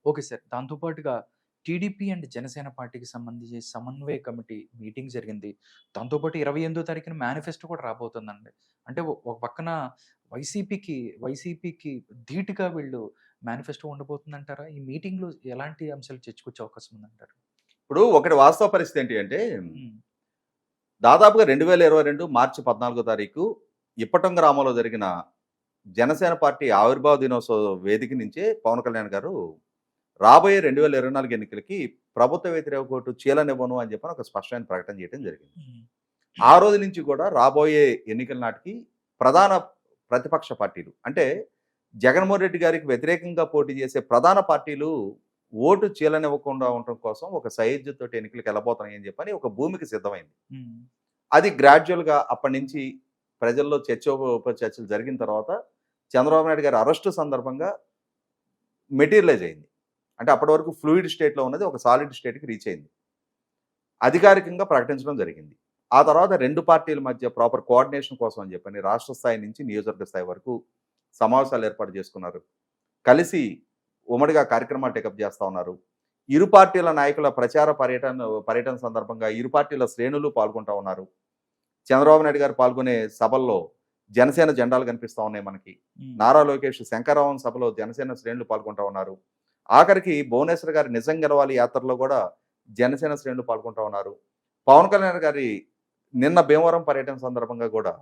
Okay sir. దాంతో పాటుగా TDP and Janasena పార్టీకి సంబంధించి సమన్వయ కమిటీ మీటింగ్ జరిగింది. దాంతో పాటు 28దో తారీఖున మేనిఫెస్టో కూడా రాబోతుందండి. అంటే ఒక పక్కన వైసీపీకి వైసీపీకి ధీటుగా వీళ్ళు మేనిఫెస్టో ఉండబోతుందంటారా? ఈ మీటింగ్‌లో ఎలాంటి అంశాలు చర్చకొచ్చే అవకాశం ఉందంటారు? ఇప్పుడు ఒకటి వాస్తవ పరిస్థితి ఏంటి అంటే, హ్మ్. దాదాపుగా 2022 మార్చి 14వ తారీఖు ఇప్పటం గ్రామంలో జరిగిన జనసేన పార్టీ ఆవిర్భావ దినోత్సవ వేదిక నుంచే పవన్ కళ్యాణ్ గారు రాబోయే 2024 ఎన్నికలకి ప్రభుత్వ వ్యతిరేక ఓటు చీలనివ్వను అని చెప్పని ఒక స్పష్టమైన ప్రకటన చేయడం జరిగింది. హ్మ్. ఆ రోజు నుంచి కూడా రాబోయే ఎన్నికల నాటికి ప్రధాన ప్రతిపక్ష పార్టీలు అంటే జగన్మోహన్ రెడ్డి గారికి వ్యతిరేకంగా పోటీ చేసే ప్రధాన పార్టీలు ఓటు చీలనివ్వకుండా ఉండటం కోసం ఒక సైద్యతోటి ఎన్నికలకు వెళ్ళబోతున్నాయి అని చెప్పని ఒక భూమికి సిద్ధమైంది. హ్మ్. అది గ్రాడ్యువల్‌గా అప్పటి నుంచి ప్రజల్లో చర్చోపచర్చలు జరిగిన తర్వాత చంద్రబాబు నాయుడు గారి అరెస్టు సందర్భంగా మెటీరియలైజ్ అయింది. అంటే అప్పటి వరకు ఫ్లూయిడ్ స్టేట్‌లో ఉన్నది ఒక సాలిడ్ స్టేట్‌కి రీచ్ అయింది. అధికారికంగా ప్రకటించడం జరిగింది. ఆ తర్వాత 2 పార్టీల మధ్య ప్రాపర్ కోఆర్డినేషన్ కోసం అని చెప్పని రాష్ట్ర స్థాయి నుంచి నియోజకవర్గ స్థాయి వరకు సమావేశాలు ఏర్పాటు చేసుకున్నారు. కలిసి ఉమ్మడిగా కార్యక్రమాలు టేకప్ చేస్తా ఉన్నారు. ఇరు పార్టీల నాయకుల ప్రచార పర్యటన సందర్భంగా ఇరు పార్టీల శ్రేణులు పాల్గొంటా ఉన్నారు. చంద్రబాబు నాయుడు గారు పాల్గొనే సభల్లో జనసేన జెండాలు కనిపిస్తా ఉన్నాయి మనకి. హ్మ్. నారా లోకేష్ శంకరరావు సభలో జనసేన శ్రేణులు పాల్గొంటా ఉన్నారు. ఆఖరికి భువనేశ్వర్ గారి నిజం గెలవాలి యాత్రలో కూడా జనసేన శ్రేణులు పాల్గొంటా ఉన్నారు. పవన్ కళ్యాణ్ గారి నిన్న భీమవరం పర్యటన సందర్భంగా కూడా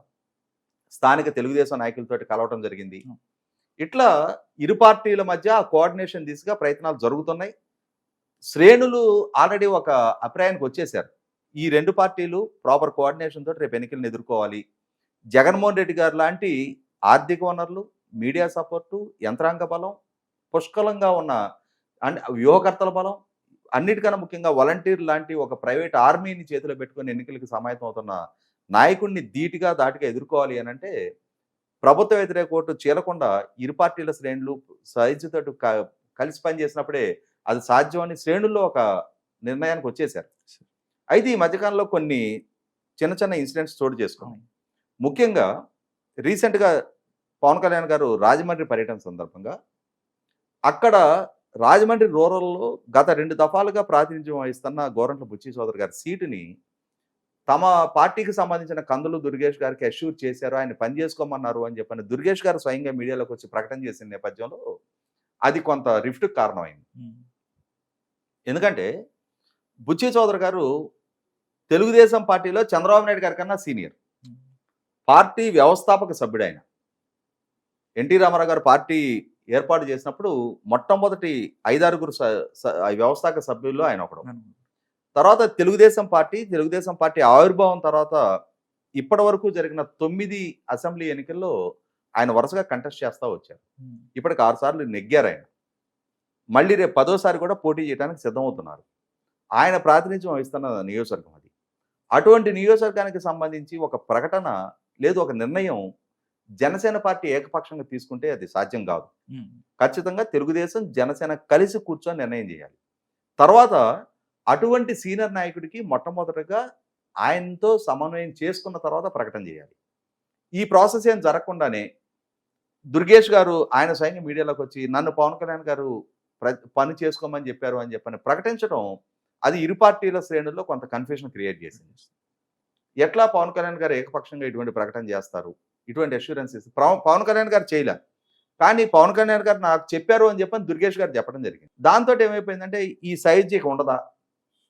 స్థానిక తెలుగుదేశం నాయకులతోటి కలవటం జరిగింది. ఇట్లా ఇరు పార్టీల మధ్య కోఆర్డినేషన్ దిశగా ప్రయత్నాలు జరుగుతున్నాయి. శ్రేణులు ఆల్రెడీ ఒక అభిప్రాయానికి వచ్చేశారు. ఈ 2 పార్టీలు ప్రాపర్ కోఆర్డినేషన్ తోటి రేపు ఎన్నికలను ఎదుర్కోవాలి. జగన్మోహన్ రెడ్డి గారు లాంటి ఆర్థిక వనరులు, మీడియా సపోర్టు, యంత్రాంగ బలం, పుష్కలంగా ఉన్న వ్యూహకర్తల బలం, అన్నిటికన్నా ముఖ్యంగా వాలంటీర్ లాంటి ఒక ప్రైవేట్ ఆర్మీని చేతిలో పెట్టుకొని ఎన్నికలకు సమాయత్తం అవుతున్న నాయకుడిని ధీటుగా దాటిగా ఎదుర్కోవాలి అని అంటే ప్రభుత్వ వ్యతిరేక ఓటు చీలకుండా ఇరు పార్టీల శ్రేణులు సైజుతోటి కలిసి పనిచేసినప్పుడే అది సాధ్యం అని శ్రేణుల్లో ఒక నిర్ణయానికి వచ్చేశారు. అయితే ఈ మధ్యకాలంలో కొన్ని చిన్న చిన్న ఇన్సిడెంట్స్ చోటు చేసుకున్నాయి. ముఖ్యంగా రీసెంట్గా పవన్ కళ్యాణ్ గారు రాజమండ్రి పర్యటన సందర్భంగా అక్కడ రాజమండ్రి రూరల్లో గత 2 దఫాలుగా ప్రాతినిధ్యం వహిస్తున్న గోరంట్ల బుచ్చి సోదరు గారి సీటుని తమ పార్టీకి సంబంధించిన కందులు దుర్గేష్ గారికి అష్యూర్ చేశారు, ఆయన పని చేసుకోమన్నారు అని చెప్పని దుర్గేష్ గారు స్వయంగా మీడియాలోకి వచ్చి ప్రకటన చేసిన నేపథ్యంలో అది కొంత రిఫ్ట్కి కారణమైంది. ఎందుకంటే బుచ్చి చౌదరి గారు తెలుగుదేశం పార్టీలో చంద్రబాబు నాయుడు గారి కన్నా సీనియర్ పార్టీ వ్యవస్థాపక సభ్యుడు ఆయన. ఎన్టీ రామారావు గారు పార్టీ ఏర్పాటు చేసినప్పుడు మొట్టమొదటి 5-6 వ్యవస్థాపక సభ్యుల్లో ఆయన ఒకడు. తర్వాత తెలుగుదేశం పార్టీ ఆవిర్భావం తర్వాత ఇప్పటి వరకు జరిగిన 9 అసెంబ్లీ ఎన్నికల్లో ఆయన వరుసగా కంటెస్ట్ చేస్తూ వచ్చారు. ఇప్పటికి 6 సార్లు నెగ్గారు ఆయన. మళ్ళీ రేపు 10వ కూడా పోటీ చేయడానికి సిద్ధమవుతున్నారు. ఆయన ప్రాతినిధ్యం వహిస్తున్న నియోజకవర్గం అది. అటువంటి నియోజకవర్గానికి సంబంధించి ఒక ప్రకటన లేదు ఒక నిర్ణయం జనసేన పార్టీ ఏకపక్షంగా తీసుకుంటే అది సాధ్యం కాదు. ఖచ్చితంగా తెలుగుదేశం జనసేన కలిసి కూర్చొని నిర్ణయం చేయాలి. తర్వాత అటువంటి సీనియర్ నాయకుడికి మొట్టమొదటిగా ఆయనతో సమన్వయం చేసుకున్న తర్వాత ప్రకటన చేయాలి. ఈ ప్రాసెస్ ఏం జరగకుండానే దుర్గేష్ గారు ఆయన స్వయంగా మీడియాలోకి వచ్చి నన్ను పవన్ కళ్యాణ్ గారు పని చేసుకోమని చెప్పారు అని చెప్పని ప్రకటించడం అది ఇరు పార్టీల శ్రేణుల్లో కొంత కన్ఫ్యూజన్ క్రియేట్ చేసింది. ఎట్లా పవన్ కళ్యాణ్ గారు ఏకపక్షంగా ఇటువంటి ప్రకటన చేస్తారు, ఇటువంటి అష్యూరెన్సెస్ పవన్ కళ్యాణ్ గారు చేయలే, కానీ పవన్ కళ్యాణ్ గారు నాకు చెప్పారు అని చెప్పని దుర్గేష్ గారు చెప్పడం జరిగింది. దాంతో ఏమైపోయిందంటే ఈ సైజ్ ఇక ఉండదా,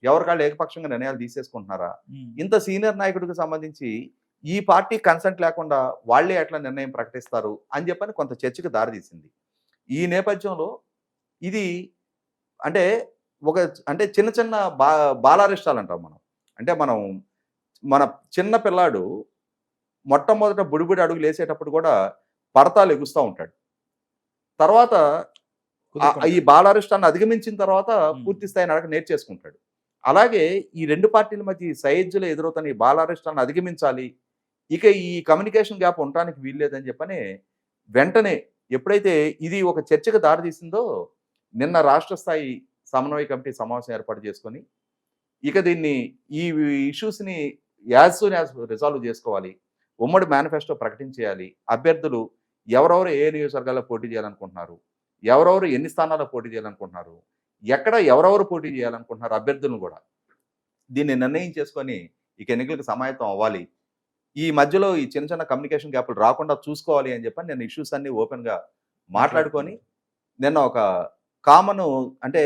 ఎవరికాళ్ళు ఏకపక్షంగా నిర్ణయాలు తీసేసుకుంటున్నారా, ఇంత సీనియర్ నాయకుడికి సంబంధించి ఈ పార్టీ కన్సెంట్ లేకుండా వాళ్లే ఎట్లా నిర్ణయం ప్రకటిస్తారు అని చెప్పని కొంత చర్చకు దారితీసింది. ఈ నేపథ్యంలో ఇది అంటే అంటే చిన్న చిన్న బాలారిష్టాలు అంటాం మనం. అంటే మన చిన్న పిల్లాడు మొట్టమొదట బుడిబుడి అడుగులు వేసేటప్పుడు కూడా పడతాలు ఎగుస్తూ ఉంటాడు. తర్వాత ఈ బాలారిష్టాన్ని అధిగమించిన తర్వాత పూర్తి స్థాయి నడక నేర్చేసుకుంటాడు. అలాగే ఈ 2 పార్టీల మధ్య సైజులో ఎదురవుతున్న ఈ బాలారిష్టాన్ని అధిగమించాలి, ఇక ఈ కమ్యూనికేషన్ గ్యాప్ ఉండడానికి వీల్లేదని చెప్పని వెంటనే ఎప్పుడైతే ఇది ఒక చర్చకు దారితీసిందో నిన్న రాష్ట్ర స్థాయి సమన్వయ కమిటీ సమావేశం ఏర్పాటు చేసుకొని ఇక దీన్ని ఈ ఇష్యూస్ని యాజ్ సూన్ యాజ్ రిజాల్వ్ చేసుకోవాలి, ఉమ్మడి మేనిఫెస్టో ప్రకటించేయాలి, అభ్యర్థులు ఎవరెవరు ఏ నియోజకవర్గాల్లో పోటీ చేయాలనుకుంటున్నారు, ఎవరెవరు ఎన్ని స్థానాల్లో పోటీ చేయాలనుకుంటున్నారు, ఎక్కడ ఎవరెవరు పోటీ చేయాలనుకుంటున్నారు అభ్యర్థులను కూడా దీన్ని నిర్ణయం చేసుకొని ఇక ఎన్నికలకు సమాయత్తం అవ్వాలి. ఈ మధ్యలో ఈ చిన్న చిన్న కమ్యూనికేషన్ గ్యాప్లు రాకుండా చూసుకోవాలి అని చెప్పని నేను ఇష్యూస్ అన్ని ఓపెన్గా మాట్లాడుకొని నిన్న ఒక కామన్ అంటే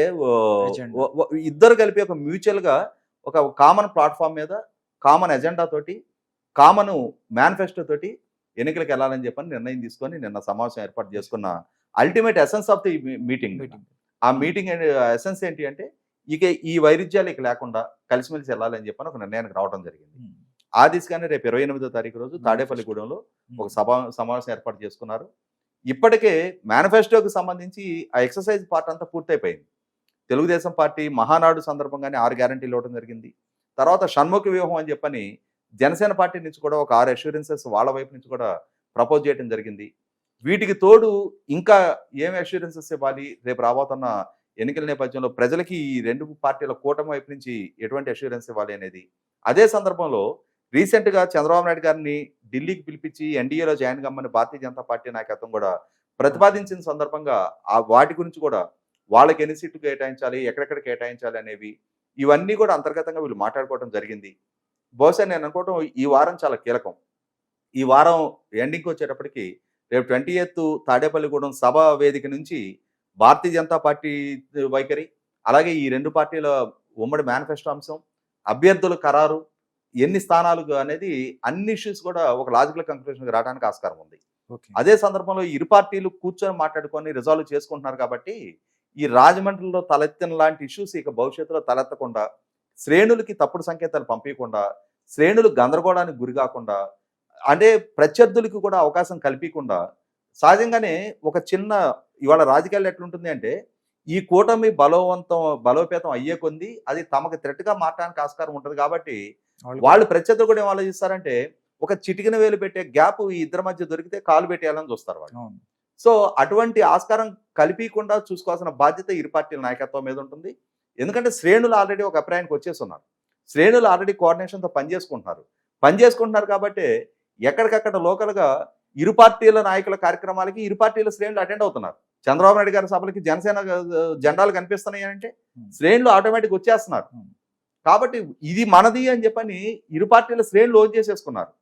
Agenda. ఇద్దరు కలిపి ఒక మ్యూచువల్గా ఒక కామన్ ప్లాట్ఫామ్ మీద కామన్ ఎజెండా తోటి కామన్ మేనిఫెస్టో తోటి ఎన్నికలకు వెళ్ళాలని చెప్పని నిర్ణయం తీసుకొని నిన్న సమావేశం ఏర్పాటు చేసుకున్న ultimate essence of the meeting. ఆ మీటింగ్ ఎసెన్స్ ఏంటి అంటే ఇక ఈ వైరుధ్యాలు ఇక లేకుండా కలిసిమెలిసి వెళ్ళాలని చెప్పని ఒక నిర్ణయానికి రావడం జరిగింది. ఆ దిశగానే రేపు 28వ తారీఖు రోజు తాడేపల్లిగూడెంలో ఒక సమావేశం ఏర్పాటు చేసుకున్నారు. ఇప్పటికే మేనిఫెస్టోకి సంబంధించి ఆ ఎక్సర్సైజ్ పార్ట్ అంతా పూర్తయిపోయింది. తెలుగుదేశం పార్టీ మహానాడు సందర్భంగానే 6 గ్యారంటీలు ఇవ్వడం జరిగింది. తర్వాత షణ్ముఖ వ్యూహం అని చెప్పని జనసేన పార్టీ నుంచి కూడా ఒక 6 అష్యూరెన్సెస్ వాళ్ళ వైపు నుంచి కూడా ప్రపోజ్ చేయడం జరిగింది. వీటికి తోడు ఇంకా ఏం అష్యూరెన్సెస్ ఇవ్వాలి, రేపు రాబోతున్న ఎన్నికల నేపథ్యంలో ప్రజలకి ఈ 2 పార్టీల కూటమి వైపు నుంచి ఎటువంటి అష్యూరెన్స్ ఇవ్వాలి అనేది. అదే సందర్భంలో రీసెంట్గా చంద్రబాబు నాయుడు గారిని ఢిల్లీకి పిలిపించి ఎన్డీఏలో జాయిన్ కమ్మని భారతీయ జనతా పార్టీ నాయకత్వం కూడా ప్రతిపాదించిన సందర్భంగా ఆ వాటి గురించి కూడా వాళ్ళకి ఎన్ని సీట్లు కేటాయించాలి, ఎక్కడెక్కడ కేటాయించాలి అనేవి ఇవన్నీ కూడా అంతర్గతంగా వీళ్ళు మాట్లాడుకోవడం జరిగింది. బహుశా నేను అనుకోవటం ఈ వారం చాలా కీలకం. ఈ వారం ఎండింగ్కి వచ్చేటప్పటికి రేపు 28 తాడేపల్లిగూడెం సభ వేదిక నుంచి భారతీయ జనతా పార్టీ వైఖరి, అలాగే ఈ 2 పార్టీల ఉమ్మడి మేనిఫెస్టో అంశం, అభ్యర్థుల ఖరారు, ఎన్ని స్థానాలు అనేది అన్ని ఇష్యూస్ కూడా ఒక లాజికల్ కంక్లూషన్కి రావడానికి ఆస్కారం ఉంది. అదే సందర్భంలో ఇరు పార్టీలు కూర్చొని మాట్లాడుకొని రిజాల్వ్ చేసుకుంటున్నారు కాబట్టి ఈ రాజమండ్రిలో తలెత్తిన లాంటి ఇష్యూస్ ఇక భవిష్యత్తులో తలెత్తకుండా, శ్రేణులకి తప్పుడు సంకేతాలు పంపించకుండా, శ్రేణులు గందరగోళానికి గురి కాకుండా, అంటే ప్రత్యర్థులకి కూడా అవకాశం కల్పించకుండా, సహజంగానే ఒక చిన్న ఇవాళ రాజకీయాలు ఎట్లుంటుంది అంటే ఈ కూటమి బలోపేతం అయ్యే కొంది అది తమకు థ్రెట్గా మారడానికి ఆస్కారం ఉంటుంది. కాబట్టి వాళ్ళు ప్రత్యర్థులు కూడా ఏం ఆలోచిస్తారంటే ఒక చిటికిన వేలు పెట్టే గ్యాప్ ఈ ఇద్దరి మధ్య దొరికితే కాలు పెట్టేయాలని చూస్తారు వాళ్ళు. సో అటువంటి ఆస్కారం కల్పించకుండా చూసుకోవాల్సిన బాధ్యత ఇరు పార్టీల నాయకత్వం మీద ఉంటుంది. ఎందుకంటే శ్రేణులు ఆల్రెడీ ఒక అభిప్రాయానికి వచ్చేస్తున్నారు. శ్రేణులు ఆల్రెడీ కోఆర్డినేషన్తో పనిచేసుకుంటున్నారు కాబట్టి ఎక్కడికక్కడ లోకల్గా ఇరు పార్టీల నాయకుల కార్యక్రమాలకి ఇరు పార్టీల శ్రేణులు అటెండ్ అవుతున్నారు. చంద్రబాబు నాయుడు గారి సభలకి జనసేన జెండాలు కనిపిస్తున్నాయి అంటే శ్రేణులు ఆటోమేటిక్ వచ్చేస్తున్నారు. కాబట్టి ఇది మనది అని చెప్పని ఇరు పార్టీల శ్రేణులు ఓన్ చేసేసుకున్నారు.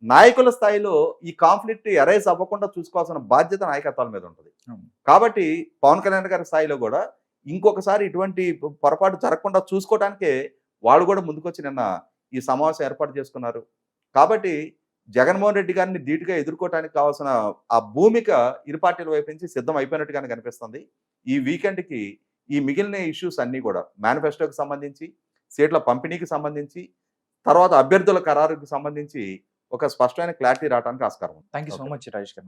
నాయకుల స్థాయిలో ఈ కాన్ఫ్లిక్ట్ ఎరైజ్ అవ్వకుండా చూసుకోవాల్సిన బాధ్యత నాయకత్వాల మీద ఉంటుంది. కాబట్టి పవన్ కళ్యాణ్ గారి స్థాయిలో కూడా ఇంకొకసారి ఇటువంటి పొరపాటు జరగకుండా చూసుకోవడానికే వాళ్ళు కూడా ముందుకొచ్చి నిన్న ఈ సమావేశం ఏర్పాటు చేసుకున్నారు. కాబట్టి జగన్మోహన్ రెడ్డి గారిని ధీటుగా ఎదుర్కోవడానికి కావాల్సిన ఆ భూమిక ఇరు పార్టీల వైపు నుంచి సిద్ధం అయిపోయినట్టుగానే కనిపిస్తుంది. ఈ వీకెండ్కి ఈ మిగిలిన ఇష్యూస్ అన్నీ కూడా మేనిఫెస్టోకి సంబంధించి, సీట్ల పంపిణీకి సంబంధించి, తర్వాత అభ్యర్థుల ఖరారుకి సంబంధించి ఒక స్పష్టమైన క్లారిటీ రావడానికి ఆస్కారం ఉంది. Thank you so much Rajesh గారు.